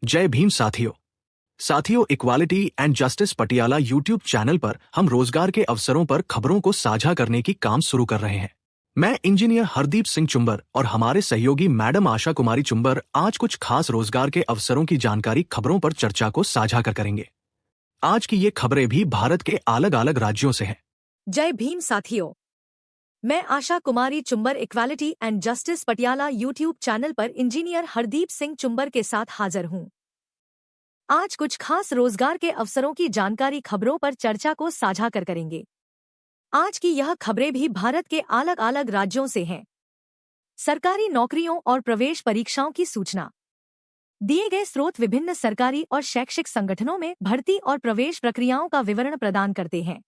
जय भीम साथियों, equality and justice Patiala YouTube channel पर हम रोजगार के अवसरों पर खबरों को साझा करने की काम शुरू कर रहे हैं। मैं इंजीनियर हरदीप सिंह चुंबर और हमारे सहयोगी मैडम आशा कुमारी चुंबर आज कुछ खास रोजगार के अवसरों की जानकारी खबरों पर चर्चा को साझा करेंगे। आज की ये खबरें भी भारत के अलग अलग राज्यों से हैं। जय भीम साथियों, मैं Asha Kumari Chumber equality and justice Patiala YouTube channel पर इंजीनियर हरदीप सिंह चुंबर के साथ हाजिर हूं। आज कुछ खास रोजगार के अवसरों की जानकारी खबरों पर चर्चा को साझा करेंगे। आज की यह खबरें भी भारत के अलग अलग राज्यों से हैं। सरकारी नौकरियों और प्रवेश परीक्षाओं की सूचना। दिए गए स्रोत विभिन्न सरकारी और शैक्षिक संगठनों में भर्ती और प्रवेश प्रक्रियाओं का विवरण प्रदान करते हैं।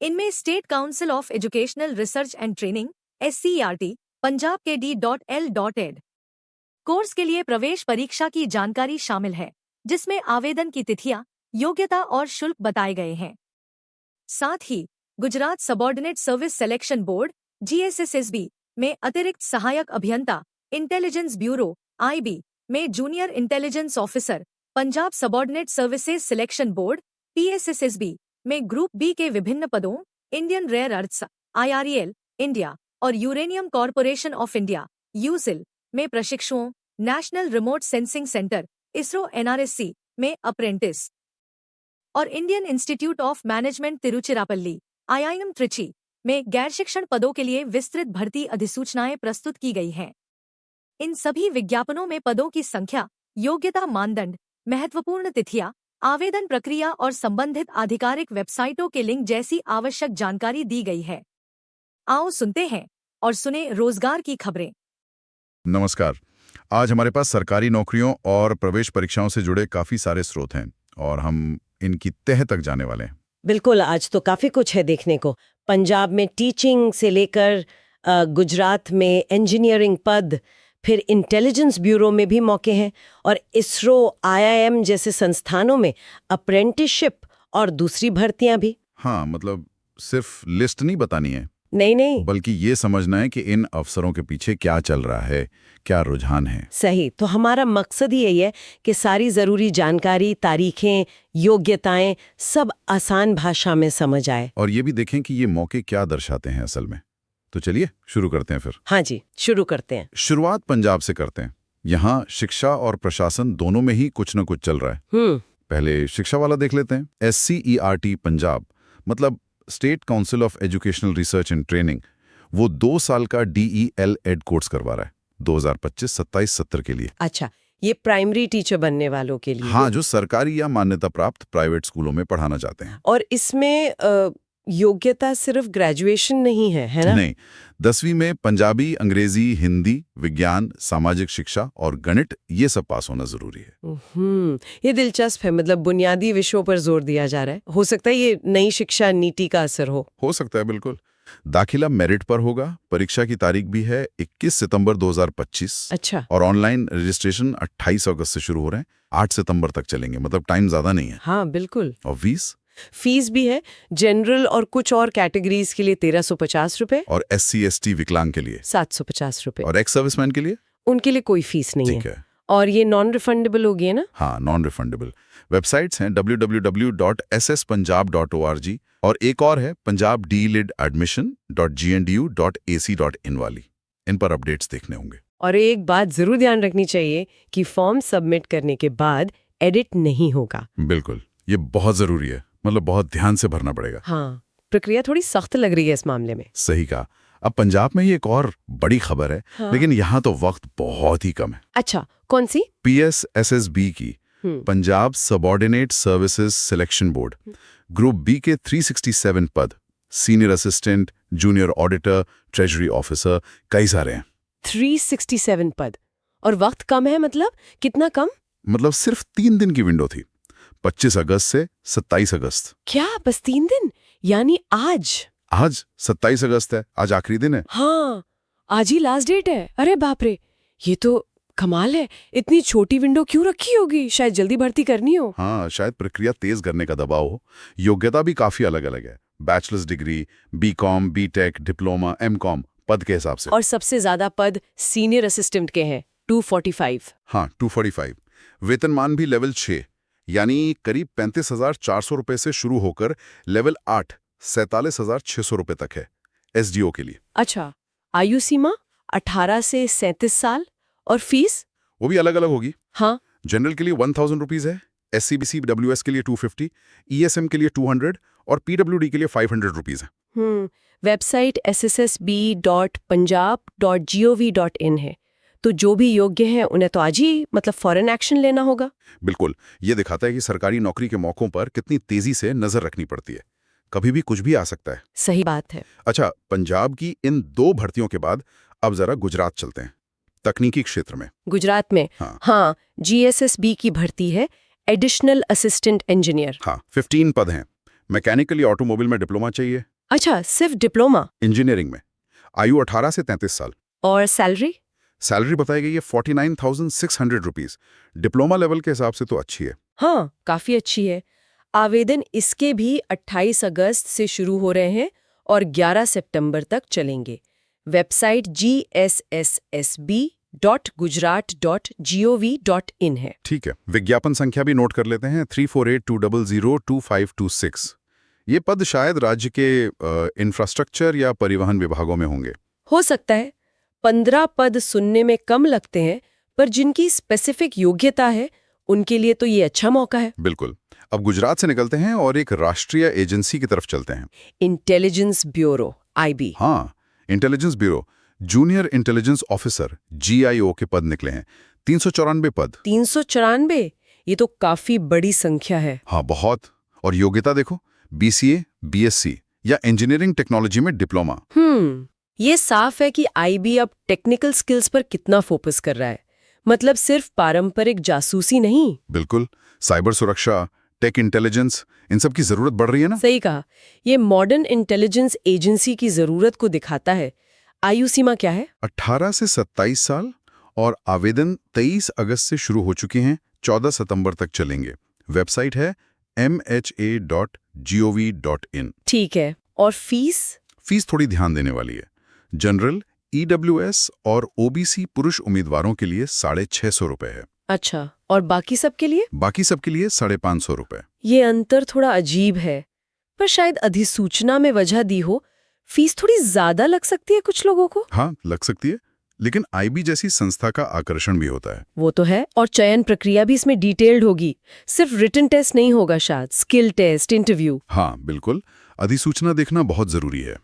इनमें state council of educational research and training SCERT, Punjab के D.L.Ed कोर्स के लिए प्रवेश परीक्षा की जानकारी शामिल है, जिसमें आवेदन की तिथियां, योग्यता और शुल्क बताए गए हैं। साथ ही Gujarat subordinate service selection board GSSSB में अतिरिक्त सहायक अभियंता, इंटेलिजेंस ब्यूरो IB में junior intelligence officer, Punjab subordinate services selection board PSSSB में ग्रुप B के विभिन्न पदों, Indian rare earths IREL India और uranium corporation of India USIL में प्रशिक्षुओं, national remote sensing centre ISRO NRSC में अप्रेंटिस और Indian institute of management Tiruchirappalli IIM Trichy में गैर शिक्षण पदों के लिए विस्तृत भर्ती अधिसूचनाएं प्रस्तुत की गई हैं। इन सभी विज्ञापनों में पदों की संख्या, योग्यता मानदंड, महत्वपूर्ण तिथियां, आवेदन प्रक्रिया और संबंधित आधिकारिक वेबसाइटों के लिंक जैसी आवश्यक जानकारी दी गई है। आओ सुनते हैं और सुने रोजगार की खबरें। नमस्कार। आज हमारे पास सरकारी नौकरियों और प्रवेश परीक्षाओं से जुड़े काफी सारे स्रोत हैं और हम इनकी तह तक जाने वाले हैं। बिल्कुल, आज तो काफी कुछ है देखने को। पंजाब में टीचिंग से लेकर गुजरात में इंजीनियरिंग पद, फिर इंटेलिजेंस ब्यूरो में भी मौके हैं और ISRO IIM जैसे संस्थानों में अप्रेंटिसशिप और दूसरी भर्तियां भी। हाँ, मतलब सिर्फ लिस्ट नहीं बतानी है, नहीं, बल्कि ये समझना है कि इन अवसरों के पीछे क्या चल रहा है, क्या रुझान है। सही, तो हमारा मकसद ही यही है कि सारी जरूरी जानकारी, तारीखें, योग्यताएं सब आसान भाषा में समझ आए और ये भी देखें कि ये मौके क्या दर्शाते हैं असल में। तो चलिए शुरू करते हैं फिर। हाँ जी, शुरू करते हैं। शुरुआत पंजाब से करते हैं। यहाँ शिक्षा और प्रशासन दोनों में ही कुछ न कुछ चल रहा है। पहले शिक्षा वाला देख लेते हैं। SCERT पंजाब मतलब state council of educational research and training, वो 2 साल का DEL.Ed कोर्स करवा रहा है 2025-27-70 के लिए। अच्छा, ये प्राइमरी टीचर बनने वालों के लिए? हाँ, जो सरकारी या मान्यता प्राप्त प्राइवेट स्कूलों में पढ़ाना चाहते हैं। और इसमें योग्यता सिर्फ ग्रेजुएशन नहीं है ना? नहीं, 10वीं में पंजाबी, अंग्रेजी, हिंदी, विज्ञान, सामाजिक शिक्षा और गणित ये सब पास होना जरूरी है। ये दिलचस्प है, मतलब बुनियादी विषयों पर जोर दिया जा रहा है। हो सकता है ये नई शिक्षा नीति का असर हो सकता है, बिल्कुल। दाखिला मेरिट पर होगा। परीक्षा की तारीख भी है 21 सितंबर 2025। अच्छा। और ऑनलाइन रजिस्ट्रेशन 28 अगस्त से शुरू हो रहे हैं, 8 सितंबर तक चलेंगे, मतलब टाइम ज्यादा नहीं है। हाँ बिल्कुल। और फीस भी है। जनरल और कुछ और कैटेगरीज के लिए 1350 रुपए और SC ST विकलांग के लिए 750 रुपए और एक्स सर्विसमैन के लिए उनके लिए कोई फीस नहीं है। और ये नॉन रिफंडेबल होगी ना? हाँ, नॉन रिफंडेबल। वेबसाइट्स हैं www.sspunjab.org और एक और है punjabdeledadmission.gnu.ac.in वाली। इन पर अपडेट्स देखने होंगे। और एक बात जरूर ध्यान रखनी चाहिए कि फॉर्म सबमिट करने के बाद एडिट नहीं होगा। बिल्कुल, ये बहुत जरूरी है, मतलब बहुत ध्यान से भरना पड़ेगा। हाँ, प्रक्रिया थोड़ी सख्त लग रही है इस मामले में। सही कहा। अब पंजाब में ये एक और बड़ी खबर है। हाँ। लेकिन यहाँ तो वक्त बहुत ही कम है। अच्छा, कौन सी? PSSSB की, Punjab subordinate services selection board, group B के 367 पद, senior assistant, junior auditor, treasury officer, कई सारे हैं। 367 पद और वक्त कम है, मतलब कितना कम? मतलब सिर्फ 3 दिन की विंडो थी, 25 अगस्त से 27 अगस्त। क्या बस 3 दिन? यानी आज 27 अगस्त है, आज आखिरी दिन है। हाँ, आज ही लास्ट डेट है। अरे बाप रे, ये तो कमाल है। इतनी छोटी विंडो क्यों रखी होगी? शायद जल्दी भर्ती करनी हो। हाँ, शायद प्रक्रिया तेज करने का दबाव हो। योग्यता भी काफी अलग अलग है। Bachelors degree, BCom, BTech, diploma, MCom पद के हिसाब से। और सबसे ज्यादा पद सीनियर असिस्टेंट के हैं, 245। हाँ, 245। वेतनमान भी लेवल 6 यानी करीब 35,400 रुपए से शुरू होकर लेवल 8 47,600 रुपए तक है एसडीओ के लिए। अच्छा, आयु सीमा 18 से 37 साल और फीस? वो भी अलग अलग होगी। हाँ, जनरल के लिए 1,000 रुपीज है, SCBC WS के लिए 250, ESM के लिए 200 और PWD के लिए 500 रुपीज है। वेबसाइट ssb.punjab.gov.in है। तो जो भी योग्य हैं उन्हें तो आज ही मतलब फॉरेन एक्शन लेना होगा। बिल्कुल, ये दिखाता है कि सरकारी नौकरी के मौकों पर कितनी तेजी से नजर रखनी पड़ती है। कभी भी कुछ भी आ सकता है। सही बात है। अच्छा, पंजाब की इन 2 भर्तियों के बाद अब जरा गुजरात चलते हैं, तकनीकी क्षेत्र में। गुजरात में हाँ, GSSB की भर्ती है, एडिशनल असिस्टेंट इंजीनियर। हाँ, 15 पद हैं। मैकेनिकल या ऑटोमोबाइल में डिप्लोमा चाहिए। अच्छा, सिर्फ डिप्लोमा? इंजीनियरिंग में आयु 18 से 33 साल। और सैलरी? सैलरी बताई गई है 49,600 रुपीज। डिप्लोमा लेवल के हिसाब से तो अच्छी है। हाँ, काफी अच्छी है। आवेदन इसके भी 28 अगस्त से शुरू हो रहे हैं और 11 सितंबर तक चलेंगे। वेबसाइट gssb.gujarat.gov.in है। ठीक है, विज्ञापन संख्या भी नोट कर लेते हैं, 3482002526। ये पद शायद राज्य के इंफ्रास्ट्रक्चर या परिवहन विभागों में होंगे। हो सकता है। 15 पद सुनने में कम लगते हैं, पर जिनकी स्पेसिफिक योग्यता है उनके लिए तो ये अच्छा मौका है। बिल्कुल। अब गुजरात से निकलते हैं और एक राष्ट्रीय एजेंसी की तरफ चलते हैं। Intelligence bureau, IB। हाँ, intelligence bureau junior intelligence officer GIO के पद निकले हैं। 394 पद। 394? ये तो काफी बड़ी संख्या है। हाँ, बहुत। और योग्यता देखो, BCA, BSc या इंजीनियरिंग टेक्नोलॉजी में डिप्लोमा। ये साफ है कि IB अब टेक्निकल स्किल्स पर कितना फोकस कर रहा है। मतलब सिर्फ पारंपरिक जासूसी नहीं। बिल्कुल, साइबर सुरक्षा, टेक इंटेलिजेंस, इन सब की जरूरत बढ़ रही है ना। सही कहा। ये मॉडर्न इंटेलिजेंस एजेंसी की जरूरत को दिखाता है। आयु सीमा क्या है? 18 से 27 साल और आवेदन 23 अगस्त से शुरू हो चुके हैं, 14 सितंबर तक चलेंगे। वेबसाइट है mha.gov.in। ठीक है। और फीस? फीस थोड़ी ध्यान देने वाली है। जनरल, EWS और OBC पुरुष उम्मीदवारों के लिए 650 रुपए है। अच्छा, और बाकी सब के लिए? बाकी सबके लिए 550 रुपए। ये अंतर थोड़ा अजीब है, पर शायद अधिसूचना में वजह दी हो। फीस थोड़ी ज्यादा लग सकती है कुछ लोगों को। हाँ, लग सकती है, लेकिन IB जैसी संस्था का आकर्षण भी होता है। वो तो है, और चयन प्रक्रिया भी इसमें डिटेल्ड होगी। सिर्फ रिटन टेस्ट नहीं होगा शायद, स्किल टेस्ट, इंटरव्यू। हाँ, बिल्कुल। अधिसूचना देखना बहुत जरूरी है।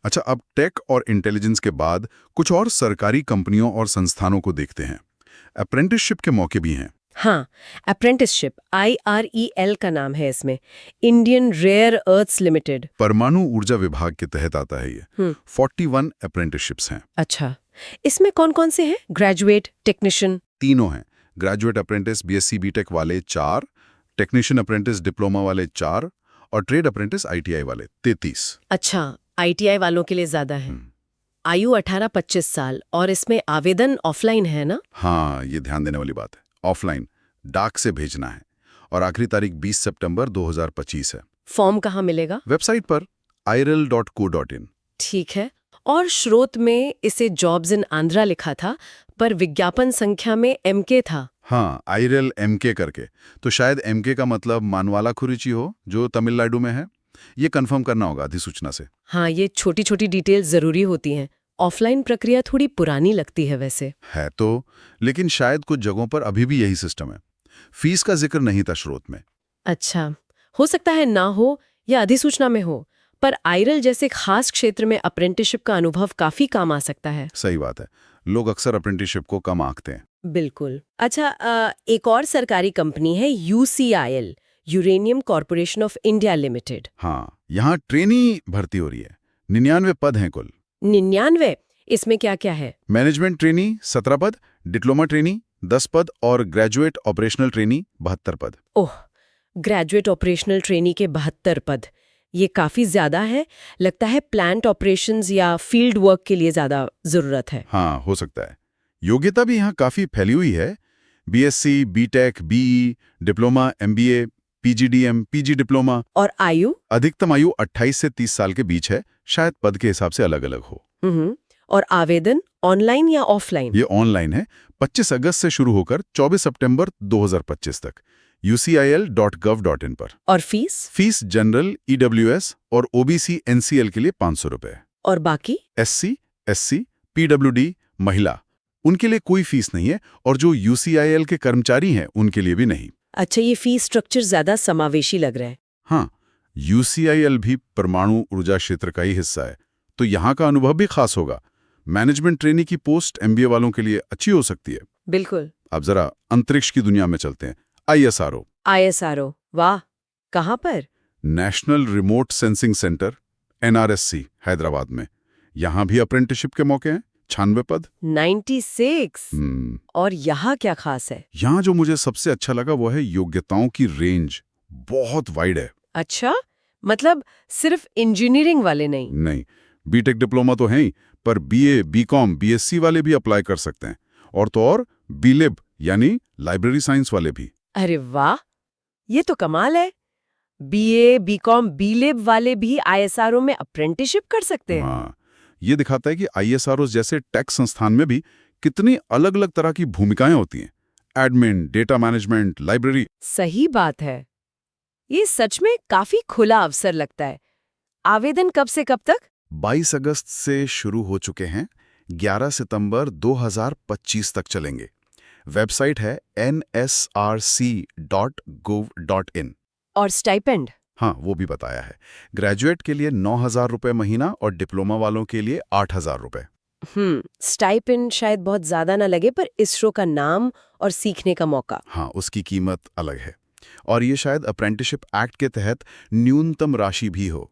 अच्छा, अब टेक और इंटेलिजेंस के बाद कुछ और सरकारी कंपनियों और संस्थानों को देखते हैं। अप्रेंटिसशिप के मौके भी हैं। हाँ, अप्रेंटिसशिप, IREL का नाम है इसमें, इंडियन रेयर अर्थ्स लिमिटेड। परमाणु ऊर्जा विभाग के तहत आता है ये। 41 अप्रेंटिसशिप्स हैं। अच्छा, इसमें कौन कौन से हैं? Graduate, technician? तीनों हैं। ग्रेजुएट अप्रेंटिस BSc BTech वाले 4, टेक्नीशियन अप्रेंटिस डिप्लोमा वाले 4 और ट्रेड अप्रेंटिस ITI वाले 33। अच्छा, ITI वालों के लिए ज्यादा है। आयु 18-25 साल और इसमें आवेदन ऑफलाइन है ना? हाँ, ये ध्यान देने वाली बात है। ऑफलाइन, डाक से भेजना है और आखिरी तारीख 20 सितंबर 2025 है। फॉर्म कहाँ मिलेगा? वेबसाइट पर irel.co.in। ठीक है। और स्रोत में इसे जॉब्स इन आंध्रा लिखा था, पर विज्ञापन संख्या में MK था। हाँ, IREL MK करके, तो शायद MK का मतलब मानवाला खुरुचि हो, जो तमिलनाडु में है। ये कंफर्म करना होगा अधिसूचना से। हाँ, ये छोटी छोटी डिटेल्स जरूरी होती हैं। ऑफलाइन प्रक्रिया थोड़ी पुरानी लगती है वैसे। है तो, लेकिन शायद कुछ जगहों पर अभी भी यही सिस्टम है। फीस का जिक्र नहीं था स्रोत में। अच्छा, हो सकता है ना हो या अधिसूचना में हो, पर IREL जैसे खास क्षेत्र में अप्रेंटिसशिप का अनुभव काफी काम आ सकता है। सही बात है, लोग अक्सर अप्रेंटिसशिप को कम आंकते हैं। बिल्कुल। अच्छा, एक और सरकारी कंपनी है UCIL, uranium corporation of India limited. हाँ, यहाँ ट्रेनी भर्ती हो रही है। 99 पद हैं कुल। 99? इसमें क्या क्या है? मैनेजमेंट ट्रेनी 17 पद, डिप्लोमा ट्रेनी 10 पद और ग्रेजुएट ऑपरेशनल ट्रेनी 72 पद। ओह, ग्रेजुएट ऑपरेशनल ट्रेनी के 72 पद, ये काफी ज्यादा है। लगता है प्लांट ऑपरेशंस या फील्ड वर्क के लिए ज्यादा जरूरत है। हाँ, हो सकता है। योग्यता भी यहाँ काफी फैली हुई है। BSc, BTech, BE, diploma, MBA, PGDM, PG diploma. और आयु? अधिकतम आयु 28 से 30 साल के बीच है, शायद पद के हिसाब से अलग अलग हो। और आवेदन ऑनलाइन या ऑफलाइन? ये ऑनलाइन है, 25 अगस्त से शुरू होकर 24 सितंबर 2025 तक ucil.gov.in पर। और फीस? फीस जनरल, ईडब्ल्यूएस और ओबीसी एनसीएल के लिए 500 रुपए। और बाकी? एससी, एससी, पीडब्ल्यूडी, महिला, उनके लिए कोई फीस नहीं है, और जो यूसीआईएल के कर्मचारी हैं उनके लिए भी नहीं। अच्छा, ये फीस स्ट्रक्चर ज्यादा समावेशी लग रहा है। हाँ, यूसीआईएल भी परमाणु ऊर्जा क्षेत्र का ही हिस्सा है, तो यहाँ का अनुभव भी खास होगा। मैनेजमेंट ट्रेनी की पोस्ट एमबीए वालों के लिए अच्छी हो सकती है। बिल्कुल। अब जरा अंतरिक्ष की दुनिया में चलते हैं। आईएसआरओ। आईएसआरओ, वाह, कहाँ पर? National remote sensing centre, NRSC, Hyderabad में। यहाँ भी अप्रेंटिसशिप के मौके हैं, 96 पद। 96। और यहाँ क्या खास है? यहाँ जो मुझे सबसे अच्छा लगा वो है योग्यताओं की रेंज बहुत वाइड है। अच्छा, मतलब सिर्फ इंजीनियरिंग वाले नहीं? नहीं, बीटेक डिप्लोमा तो है ही, पर बीए, बीकॉम, बीएससी वाले भी अप्लाई कर सकते हैं, और तो और बीलिब यानी लाइब्रेरी साइंस वाले भी। अरे वाह, ये तो कमाल है। बीए, बीकॉम, बीलिब वाले भी आईएसआरओ में अप्रेंटिसशिप कर सकते हैं। हाँ, ये दिखाता है कि आईएसआरओ जैसे टेक संस्थान में भी कितनी अलग अलग तरह की भूमिकाएं होती हैं। Admin, data management, library. सही बात है, ये सच में काफी खुला अवसर लगता है। आवेदन कब से कब तक? 22 अगस्त से शुरू हो चुके हैं, 11 सितंबर 2025 तक चलेंगे। वेबसाइट है nsrc.gov.in। और स्टाइपेंड? हाँ, वो भी बताया है। ग्रेजुएट के लिए 9,000 रुपए महीना और डिप्लोमा वालों के लिए 8,000 रुपए। स्टाइपेंड शायद बहुत ज्यादा ना लगे, पर इसरो का नाम और सीखने का मौका। हाँ, उसकी कीमत अलग है, और ये शायद अप्रेंटिसशिप एक्ट के तहत न्यूनतम राशि भी हो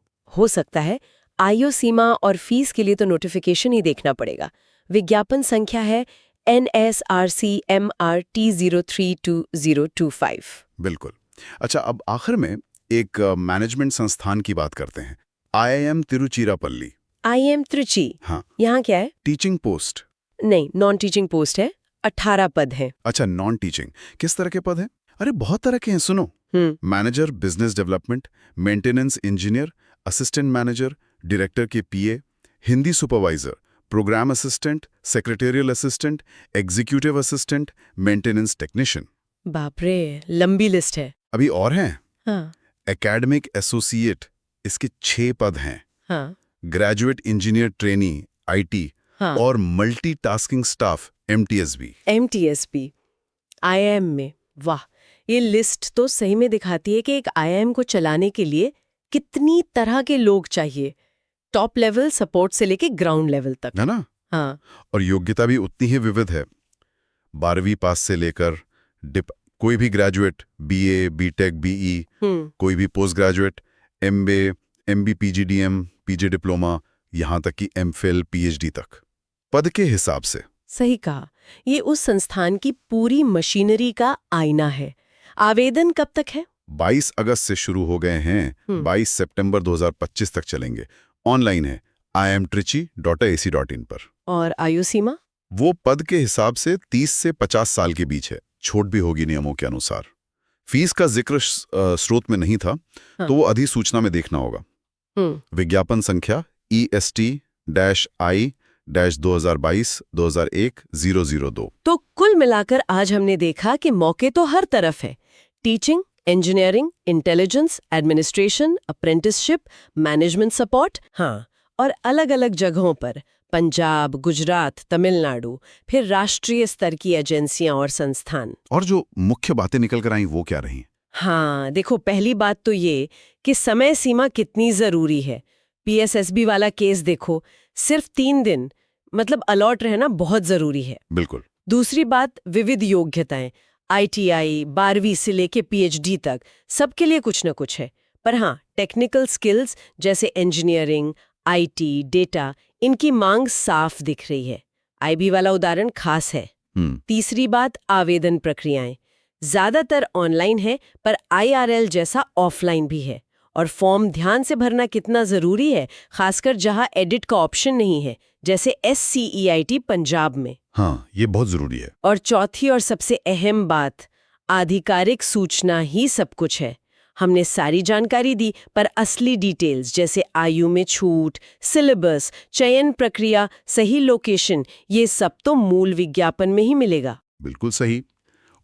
सकता है। आयु सीमा और फीस के लिए तो नोटिफिकेशन ही देखना पड़ेगा। विज्ञापन संख्या है NSRCMRT032025। बिल्कुल। अच्छा, अब आखिर में एक मैनेजमेंट संस्थान की बात करते हैं, IIM तिरुचिरापल्ली। IIM त्रिची? हाँ। यहाँ क्या है? Teaching post? नहीं, नॉन टीचिंग पोस्ट है। 18 पद हैं। अच्छा, नॉन टीचिंग। किस तरह के पद हैं? अरे बहुत तरह के हैं, सुनो। Manager business development, maintenance engineer, assistant manager, director के PA, Hindi supervisor, programme assistant, secretarial assistant, executive assistant, maintenance technician. बाप रे, लंबी लिस्ट है। अभी और हैं। हाँ। एकेडमिक एसोसिएट, इसके 6 पद हैं। हाँ। Graduate engineer trainee, IT. हाँ। और multitasking staff, MTSB। MTSB IIM में, वाह, ये लिस्ट तो सही में दिखाती है कि एक IIM को चलाने के लिए कितनी तरह के लोग चाहिए, टॉप लेवल सपोर्ट से लेके ग्राउंड लेवल तक, है ना? हाँ। और योग्यता भी उतनी ही विविध है। 12वीं पास से लेकर कोई भी ग्रेजुएट, BA, BTech, BE, कोई भी post graduate, MBA, MB, PGDM, PG diploma, यहाँ तक कि MPhil, PhD तक, पद के हिसाब से। सही कहा, ये उस संस्थान की पूरी मशीनरी का आईना है। आवेदन कब तक है? 22 अगस्त से शुरू हो गए हैं, 22 सितंबर 2025 तक चलेंगे। ऑनलाइन है imtrichy.ac.in पर। और आयु सीमा? वो पद के हिसाब से 30 से 50 साल के बीच है, छूट भी होगी नियमों के अनुसार। फीस का जिक्र स्रोत में नहीं था, तो वो अधिसूचना में देखना होगा। विज्ञापन संख्या EST-I-2022-2001-002। तो कुल मिलाकर आज हमने देखा कि मौके तो हर तरफ है। Teaching, engineering, intelligence, administration, apprenticeship, management support, हाँ, और अलग-अलग जगहों पर, पंजाब, गुजरात, तमिलनाडु, फिर राष्ट्रीय स्तर की एजेंसियां और संस्थान। और जो मुख्य बातें निकल कर आई वो क्या रही? हाँ, देखो, पहली बात तो ये कि समय सीमा कितनी जरूरी है। PSSB वाला केस देखो, सिर्फ 3 दिन, मतलब अलॉट रहना बहुत जरूरी है। बिल्कुल। दूसरी बात, विविध योग्यताएं, ITI, 12वीं से लेके PhD तक, सबके लिए कुछ न कुछ है। पर हाँ, टेक्निकल स्किल्स जैसे इंजीनियरिंग, IT, डेटा, इनकी मांग साफ दिख रही है। IB वाला उदाहरण खास है। तीसरी बात, आवेदन प्रक्रियाएं ज्यादातर ऑनलाइन है, पर IRL जैसा ऑफलाइन भी है। और फॉर्म ध्यान से भरना कितना जरूरी है, खासकर जहां एडिट का ऑप्शन नहीं है, जैसे SCEIT पंजाब में। हाँ, ये बहुत जरूरी है। और चौथी और सबसे अहम बात, आधिकारिक सूचना ही सब कुछ है। हमने सारी जानकारी दी, पर असली डिटेल्स जैसे आयु में छूट, सिलेबस, चयन प्रक्रिया, सही लोकेशन, ये सब तो मूल विज्ञापन में ही मिलेगा। बिल्कुल सही।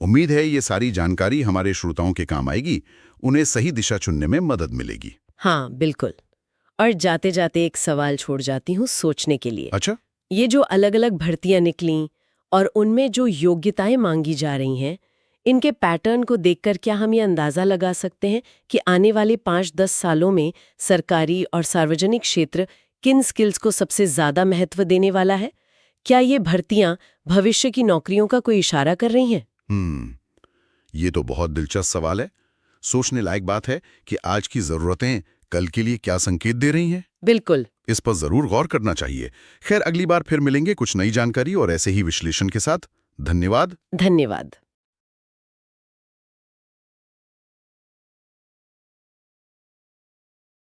उम्मीद है ये सारी जानकारी हमारे श्रोताओं के काम आएगी, उन्हें सही दिशा चुनने में मदद मिलेगी। हाँ, बिल्कुल। और जाते जाते एक सवाल छोड़ जाती हूँ सोचने के लिए। अच्छा, ये जो अलग अलग भर्तियां निकलीं और उनमें जो योग्यताएं मांगी जा रही हैं, इनके पैटर्न को देखकर क्या हम ये अंदाजा लगा सकते हैं कि आने वाले 5-10 सालों में सरकारी और सार्वजनिक क्षेत्र किन स्किल्स को सबसे ज्यादा महत्व देने वाला है? क्या ये भर्तियां भविष्य की नौकरियों का कोई इशारा कर रही हैं? ये तो बहुत दिलचस्प सवाल है। सोचने लायक बात है कि आज की जरूरतें कल के लिए क्या संकेत दे रही हैं। बिल्कुल। इस पर जरूर गौर करना चाहिए। खैर, अगली बार फिर मिलेंगे कुछ नई जानकारी और ऐसे ही विश्लेषण के साथ। धन्यवाद। धन्यवाद।